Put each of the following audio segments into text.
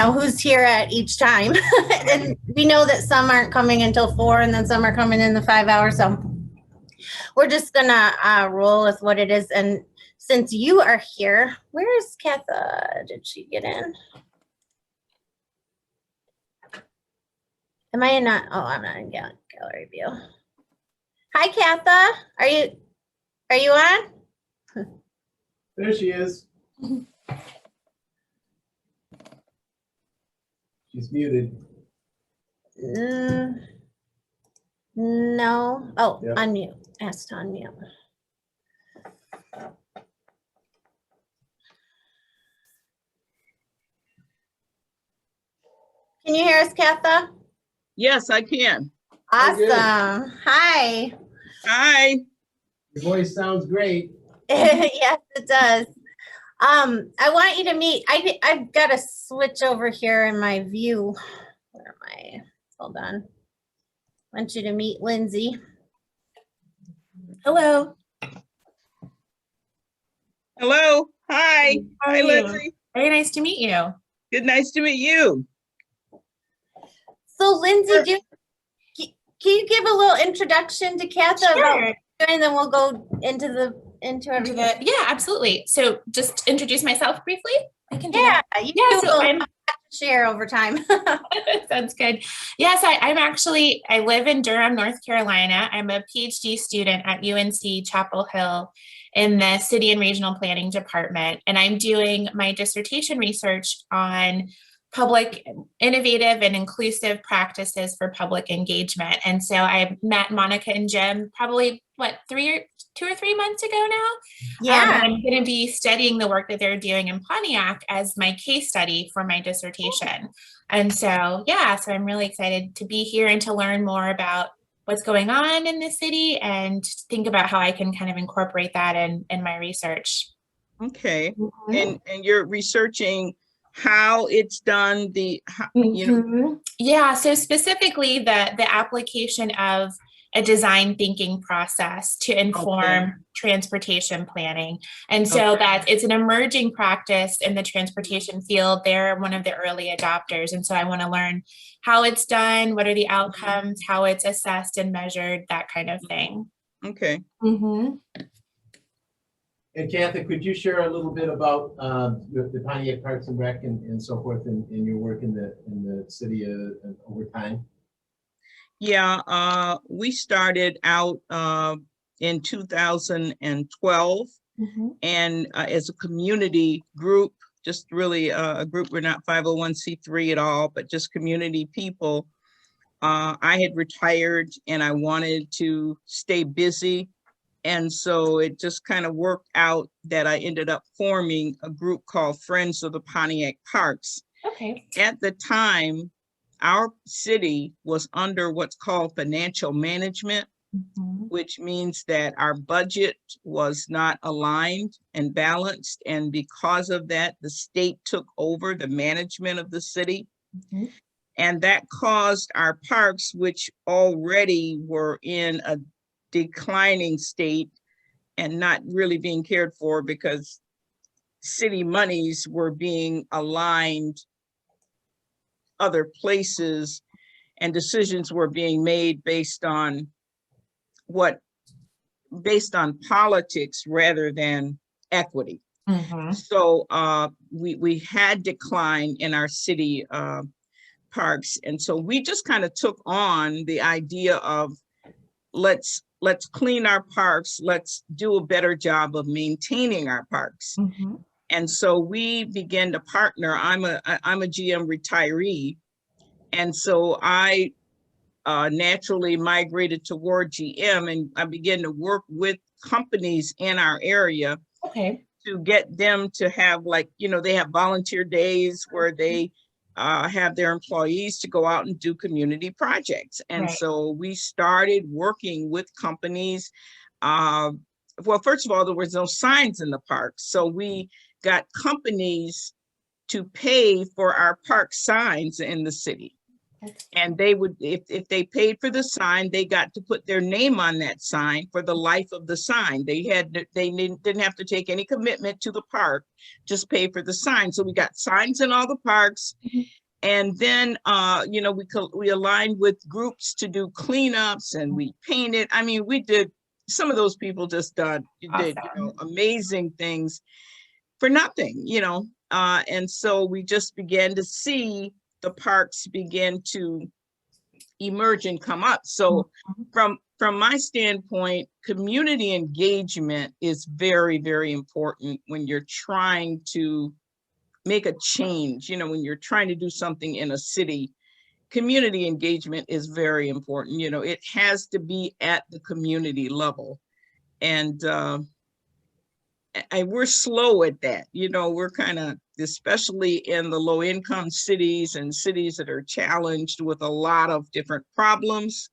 know who's here at each time. And we know that some aren't coming until 4 and then some are coming in the 5 hours. So we're just gonna roll with what it is. And since you are here, where's Katha? Did she get in? Am I in not? Oh, I'm not in gallery view. Hi, Katha. Are you on? There she is. She's muted. No. Oh, Yep. Unmute. Ask to unmute. Can you hear us, Katha? Yes, I can. Awesome. Hi. Hi. Your voice sounds great. Yes, it does. I want you to meet. I've got to switch over here in my view. Where am I? Hold on. I want you to meet Lindsay. Hello. Hello. Hi. How are Hi, you? Lindsay. Very nice to meet you. Good. Nice to meet you. So, Lindsay, can you give a little introduction to Katha about, and then we'll go into everything. Yeah, absolutely. So just introduce myself briefly. I can do Yeah, that. you Yeah, do so a lot to share over time. sounds good. Yes, I live in Durham, North Carolina. I'm a PhD student at UNC Chapel Hill in the City and Regional Planning Department. And I'm doing my dissertation research on public, innovative and inclusive practices for public engagement. And so I met Monica and Jim probably, 2 or 3 months ago now? Yeah. And I'm going to be studying the work that they're doing in Pontiac as my case study for my dissertation. And so, yeah, so I'm really excited to be here and to learn more about what's going on in the city and think about how I can kind of incorporate that in my research. Okay. Mm-hmm. And you're researching how it's done, Yeah, so specifically the application of a design thinking process to inform transportation planning. And so it's an emerging practice in the transportation field. They're one of the early adopters. And so I want to learn how it's done, what are the outcomes, how it's assessed and measured, that kind of thing. Okay. Mm-hmm. And Katha, could you share a little bit about the Pontiac Parks and Rec and so forth in your work in the city over time? Yeah, we started out in 2012 and as a community group, just really a group. We're not 501c3 at all, but just community people. I had retired and I wanted to stay busy. And so it just kind of worked out that I ended up forming a group called Friends of the Pontiac Parks. Okay. At the time, our city was under what's called financial management, which means that our budget was not aligned and balanced. And because of that, the state took over the management of the city. And that caused our parks, which already were in a declining state and not really being cared for because city monies were being aligned other places and decisions were being made based on politics rather than equity. So we had decline in our city parks. And so we just kind of took on the idea of let's clean our parks, let's do a better job of maintaining our parks. And so we began to partner. I'm a GM retiree. And so I naturally migrated toward GM and I began to work with companies in our area to get them to have they have volunteer days where they have their employees to go out and do community projects. And so we started working with companies. Well, first of all, there was no signs in the park. So we got companies to pay for our park signs in the city. And they would, if they paid for the sign, they got to put their name on that sign for the life of the sign. They didn't have to take any commitment to the park, just pay for the sign. So we got signs in all the parks. And then, you know, we aligned with groups to do cleanups, and we painted. I mean, we did, some of those people just did, you know, amazing things for nothing, you know. And so we just began to see the parks begin to emerge and come up. So from my standpoint, community engagement is very, very important when you're trying to make a change. You know, when you're trying to do something in a city, community engagement is very important. You know, it has to be at the community level. And we're slow at that. You know, we're kind of, especially in the low income cities and cities that are challenged with a lot of different problems,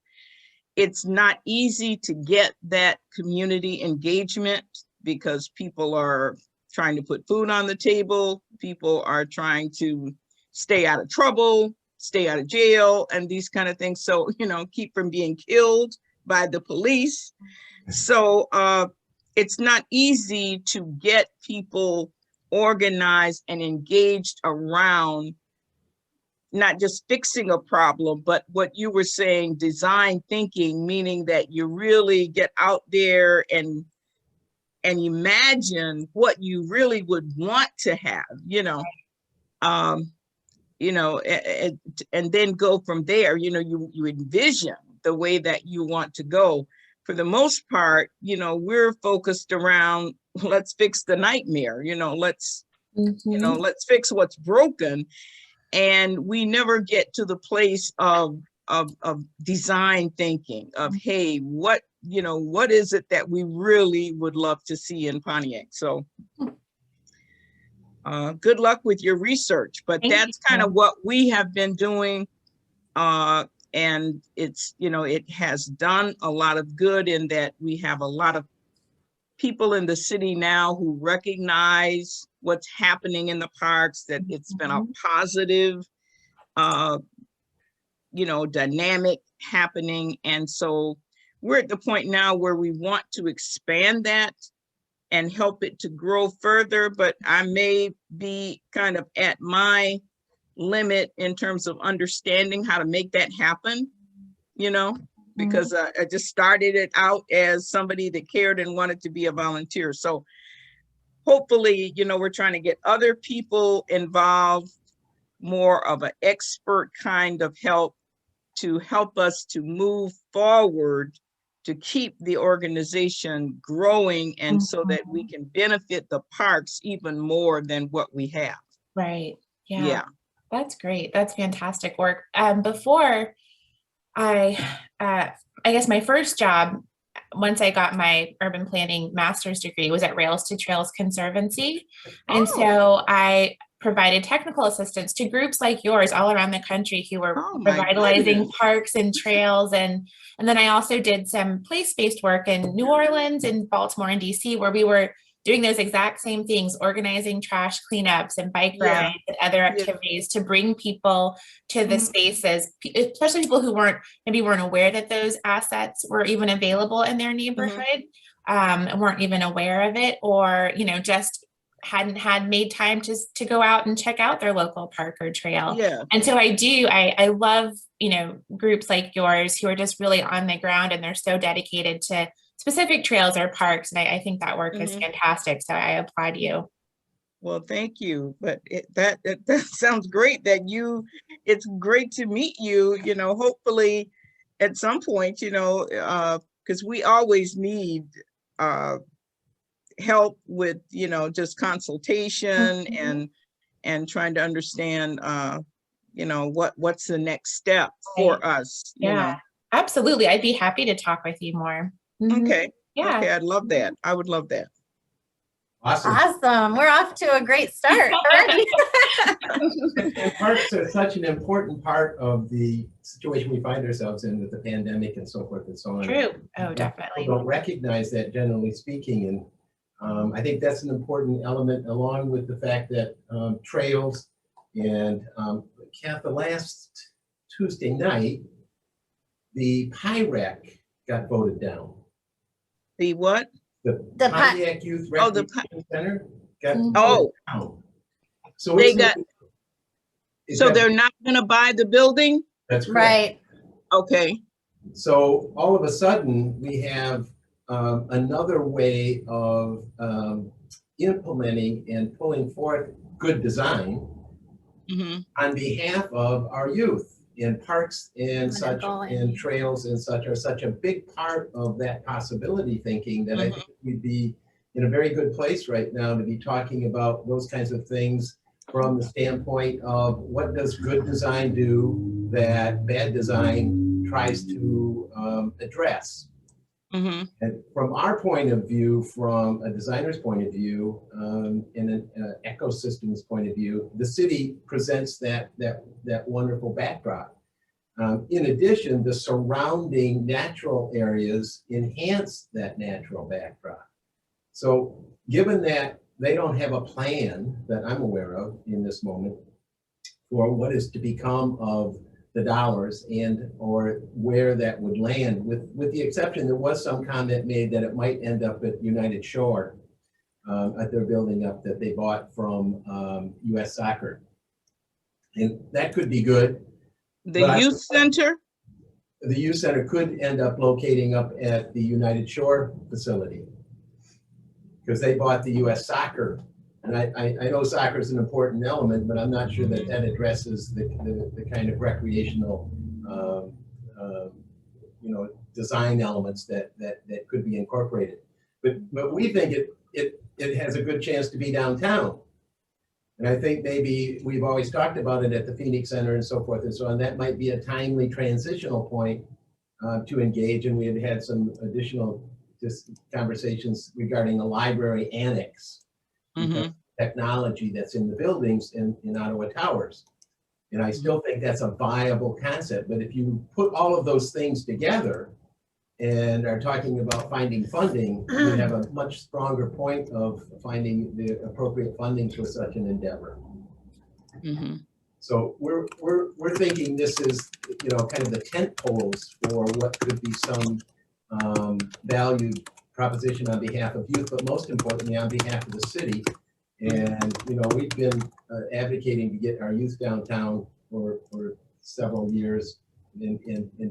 it's not easy to get that community engagement because people are trying to put food on the table. People are trying to stay out of trouble, stay out of jail, and these kind of things. So, you know, keep from being killed by the police. So it's not easy to get people organized and engaged around not just fixing a problem, but what you were saying, design thinking, meaning that you really get out there and imagine what you really would want to have, you know, and then go from there. You know, you envision the way that you want to go. For the most part, you know, we're focused around, let's fix the nightmare, you know, let's fix what's broken. And we never get to the place of design thinking of, hey, what is it that we really would love to see in Pontiac? So good luck with your research, but that's kind of what we have been doing. And it's, you know, it has done a lot of good in that we have a lot of people in the city now who recognize what's happening in the parks, that it's been a positive, you know, dynamic happening. And so we're at the point now where we want to expand that and help it to grow further, but I may be kind of at my limit in terms of understanding how to make that happen, you know, because I just started it out as somebody that cared and wanted to be a volunteer. So hopefully, you know, we're trying to get other people involved, more of an expert kind of help to help us to move forward, to keep the organization growing, and so that we can benefit the parks even more than what we have. Right. Yeah. That's great. That's fantastic work. Before I guess my first job, once I got my urban planning master's degree, was at Rails to Trails Conservancy. And so I provided technical assistance to groups like yours all around the country who were revitalizing parks and trails. And then I also did some place-based work in New Orleans and Baltimore and DC, where we were doing those exact same things, organizing trash cleanups and bike rides and other activities to bring people to the spaces, especially people who maybe weren't aware that those assets were even available in their neighborhood, and weren't even aware of it, or, you know, just hadn't made time to go out and check out their local park or trail. And so I love, you know, groups like yours who are just really on the ground, and they're so dedicated to specific trails or parks. And I think that work is fantastic. So I applaud you. Well, thank you. But that sounds great that it's great to meet you, you know, hopefully at some point, you know, because we always need help with, you know, just consultation and trying to understand, you know, what's the next step for us. You know? Absolutely. I'd be happy to talk with you more. Okay. Okay, I'd love that. I would love that. Awesome. We're off to a great start already. And parks are such an important part of the situation we find ourselves in with the pandemic and so forth and so on. True. Oh, definitely. People don't recognize that, generally speaking. And I think that's an important element, along with the fact that trails and Kath, the last Tuesday night, the PIREC got voted down. The what? The The Pontiac Youth Oh, the Recreation Center got Mhm. voted down. So They it's got- it So got- they're not gonna buy the building? that's correct. Right. Okay. So all of a sudden, we have another way of implementing and pulling forth good design Mm-hmm. on behalf of our youth. And parks and Where they're such, going. and trails and such are such a big part of that possibility thinking that I think we'd be in a very good place right now to be talking about those kinds of things from the standpoint of what does good design do that bad design tries to address. Mm-hmm. And from our point of view, from a designer's point of view, and an ecosystem's point of view, the city presents that wonderful backdrop. In addition, the surrounding natural areas enhance that natural backdrop. So given that they don't have a plan that I'm aware of in this moment for what is to become of the dollars and or where that would land, with the exception, there was some comment made that it might end up at United Shore at their building up that they bought from US Soccer. And that could be good. The youth center? The youth center could end up locating up at the United Shore facility because they bought the US Soccer. And I know soccer is an important element, but I'm not sure that that addresses the kind of recreational, design elements that could be incorporated. But we think it has a good chance to be downtown. And I think maybe we've always talked about it at the Phoenix Center and so forth and so on. That might be a timely transitional point to engage. And we had some additional conversations regarding the library annex. Mm-hmm. Technology that's in the buildings in Ottawa Towers. And I still think that's a viable concept, but if you put all of those things together and are talking about finding funding, you have a much stronger point of finding the appropriate funding for such an endeavor. Mm-hmm. So we're thinking this is, kind of the tent poles for what could be some valued proposition on behalf of youth, but most importantly on behalf of the city. And, we've been advocating to get our youth downtown for several years and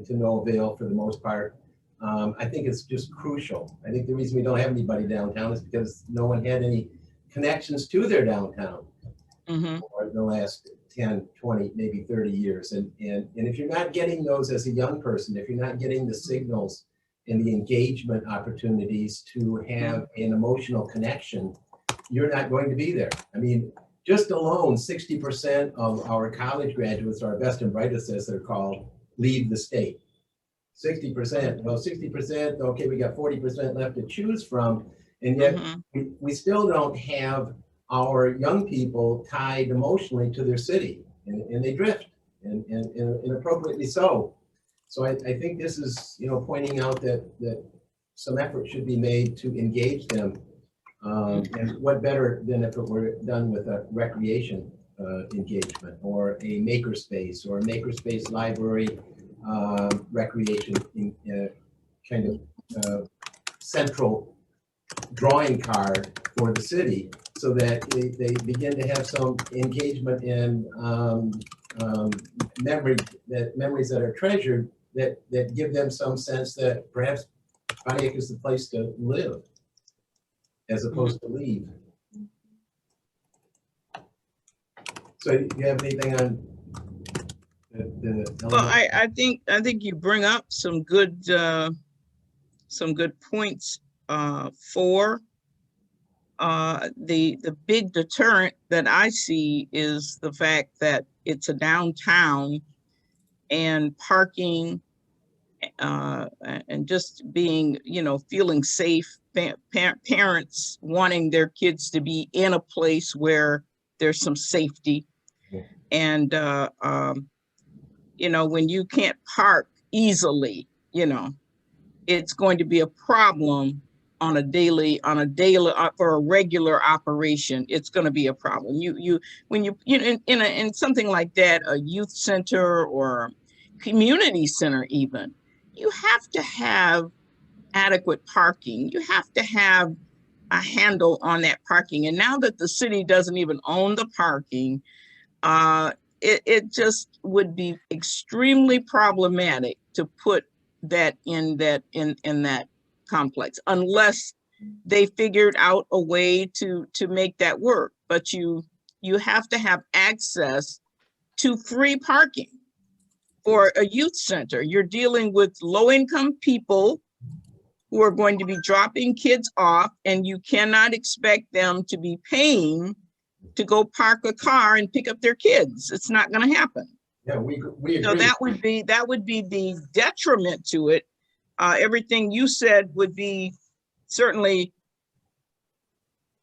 to no avail for the most part. I think it's just crucial. I think the reason we don't have anybody downtown is because no one had any connections to their downtown for the last 10, 20, maybe 30 years. And if you're not getting those as a young person, if you're not getting the signals and the engagement opportunities to have an emotional connection, you're not going to be there. I mean, just alone, 60% of our college graduates, our best and brightest as they're called, leave the state. 60%, well, 60%, okay, we got 40% left to choose from. And yet we still don't have our young people tied emotionally to their city, and they drift, and inappropriately so. So I think this is, pointing out that some effort should be made to engage them. And what better than if it were done with a recreation engagement or a makerspace or a makerspace library recreation kind of central drawing card for the city, so that they begin to have some engagement and memories that are treasured that give them some sense that perhaps Pontiac is the place to live as opposed to leave. So do you have anything on the Well, I think you bring up some good points for the big deterrent that I see is the fact that it's a downtown, and parking and just being, feeling safe, parents wanting their kids to be in a place where there's some safety. And, when you can't park easily, it's going to be a problem on a daily, for a regular operation. It's going to be a problem. When you in something like that, a youth center or community center even, you have to have adequate parking. You have to have a handle on that parking. And now that the city doesn't even own the parking, it just would be extremely problematic to put that in that complex, unless they figured out a way to make that work. But you have to have access to free parking for a youth center. You're dealing with low-income people who are going to be dropping kids off, and you cannot expect them to be paying to go park a car and pick up their kids. It's not going to happen. Yeah, we agree. So that would be the detriment to it. Everything you said would be certainly,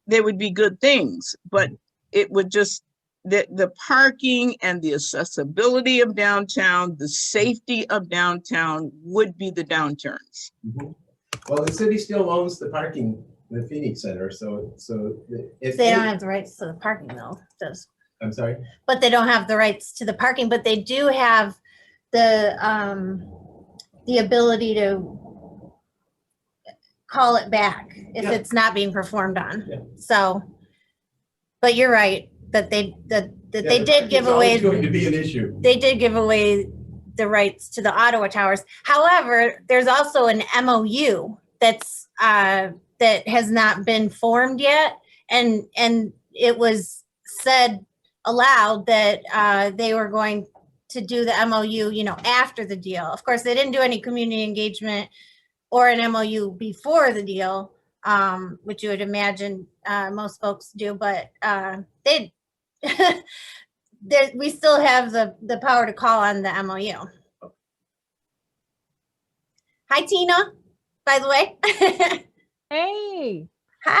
they would be good things, but it would just, the parking and the accessibility of downtown, the safety of downtown would be the downturns. Mhm. Well, the city still owns the parking, the Phoenix Center, so if They don't have the rights to the parking though, does. I'm sorry? But they don't have the rights to the parking, but they do have the ability to call it back if Yeah. it's not being performed on. Yeah. So, but you're right, that they Yeah, did give it's always away, going to be an issue. they did give away the rights to the Ottawa Towers. However, there's also an MOU that's that has not been formed yet, and it was said aloud that they were going to do the MOU, you know, after the deal. Of course, they didn't do any community engagement or an MOU before the deal, which you would imagine most folks do, but they we still have the power to call on the MOU. Hi, Tina, by the way. Hey,